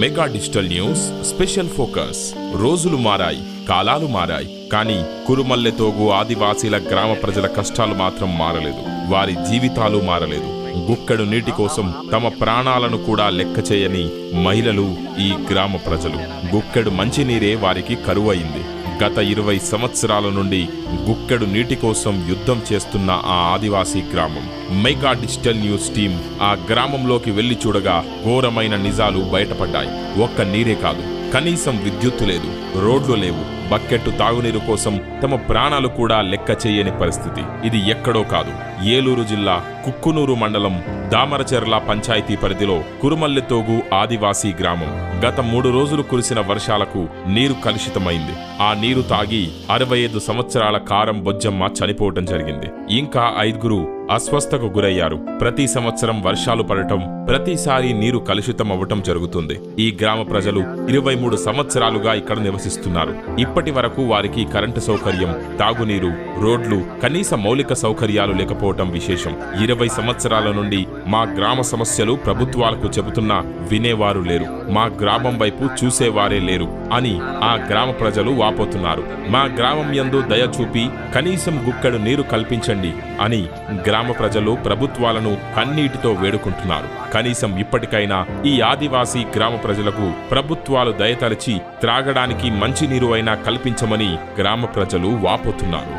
Mega digital news special focus. రోజులు మారాయి, కాలాలు మారాయి, కానీ కురుమల్లెతోగు ఆదివాసీల గ్రామ ప్రజల కష్టాలు మాత్రం మారలేదు. వారి జీవితాలు మారలేదు. గుక్కెడు నీటి కోసం తమ ప్రాణాలను కూడా లెక్క చేయని మహిళలు ఈ గ్రామ ప్రజలు. గుక్కెడు మంచినీరే వారికి కరువయింది. గత 20 సంవత్సరాల నుండి గుక్కెడు నీటి కోసం యుద్ధం చేస్తున్న ఆ ఆదివాసీ గ్రామం. మెగా డిజిటల్ న్యూస్ టీం ఆ గ్రామంలోకి వెళ్లి చూడగా ఘోరమైన నిజాలు బయటపడ్డాయి. ఒక్క నీరే కాదు, కనీసం విద్యుత్తు లేదు, రోడ్లు లేవు, బకెట్టు తాగునీరు కోసం తమ ప్రాణాలు కూడా లెక్క చేయని పరిస్థితి. ఇది ఎక్కడో కాదు, ఏలూరు జిల్లా కుక్కునూరు మండలం దామరచెర్ల పంచాయతీ పరిధిలో కురుమల్లెతోగు ఆదివాసీ గ్రామం. గత 3 రోజులు కురిసిన వర్షాలకు నీరు కలుషితమైంది. ఆ నీరు తాగి 65 సంవత్సరాల కారం బొజ్జమ్మ చనిపోవటం జరిగింది. ఇంకా 5గురు అస్వస్థకు గురయ్యారు. ప్రతి సంవత్సరం వర్షాలు పడటం, ప్రతిసారి నీరు కలుషితం అవ్వటం జరుగుతుంది. ఈ గ్రామ ప్రజలు 23 సంవత్సరాలుగా ఇక్కడ నివసిస్తున్నారు. ఇప్పటి వరకు వారికి కరెంటు సౌకర్యం, తాగునీరు, రోడ్లు, కనీస మౌలిక సౌకర్యాలు లేకపోవటం విశేషం. 20 సంవత్సరాల నుండి మా గ్రామ సమస్యలు ప్రభుత్వాలకు చెబుతున్నా వినేవారు లేరు, మా గ్రామం వైపు చూసేవారే లేరు అని ఆ గ్రామ ప్రజలు వాపోతున్నారు. మా గ్రామం యందు దయ చూపి కనీసం గుక్కెడు నీరు కల్పించండి అని గ్రామ ప్రజలు ప్రభుత్వాలను కన్నీటితో వేడుకుంటున్నారు. కనీసం ఇప్పటికైనా ఈ ఆదివాసీ గ్రామ ప్రజలకు ప్రభుత్వాలు దయతలచి త్రాగడానికి మంచినీరు అయినా కల్పించమని గ్రామ ప్రజలు వాపోతున్నారు.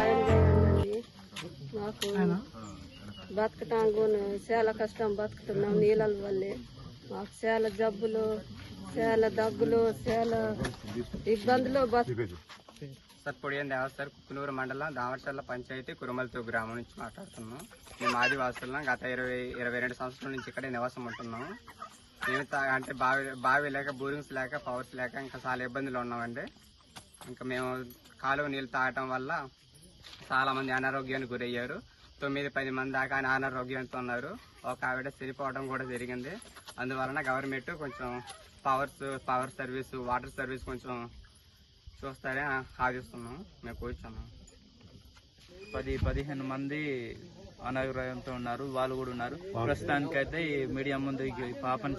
బతకటానికి చాలా కష్టం, బతుకుతున్నాం నీళ్ళ వల్లే. మాకు చాలా జబ్బులు, చాలా దగ్గులు, చాలా ఇబ్బందులు. సార్ పొడియం దేవస్ సార్, కుక్కునూరు మండలం దామరచెర్ల పంచాయతీ కురుమల్లెతోగు గ్రామం నుంచి మాట్లాడుతున్నాం. మేము ఆదివాసులం. గత 22 సంవత్సరాల నుంచి ఇక్కడే నివాసం ఉంటున్నాం. మేము అంటే బావి లేక, బోరింగ్స్ లేక, పవర్స్ లేక ఇంకా చాలా ఇబ్బందులు ఉన్నామండి. ఇంకా మేము కాలువ నీళ్ళు తాగటం వల్ల చాలా మంది అనారోగ్యానికి గురయ్యారు. 9-10 మంది దాకా అనారోగ్యంతో ఉన్నారు. ఒక ఆవిడ చనిపోవడం కూడా జరిగింది. అందువలన గవర్నమెంట్ కొంచెం పవర్ సర్వీస్, వాటర్ సర్వీస్ కొంచెం చూస్తారని ఆశిస్తున్నాం. మేము కూర్చున్నాం. 10-15 మంది అనారోగ్యంతో ఉన్నారు, వాళ్ళు కూడా ఉన్నారు. ప్రస్తుతానికైతే ఈ మీడియా ముందు పాపని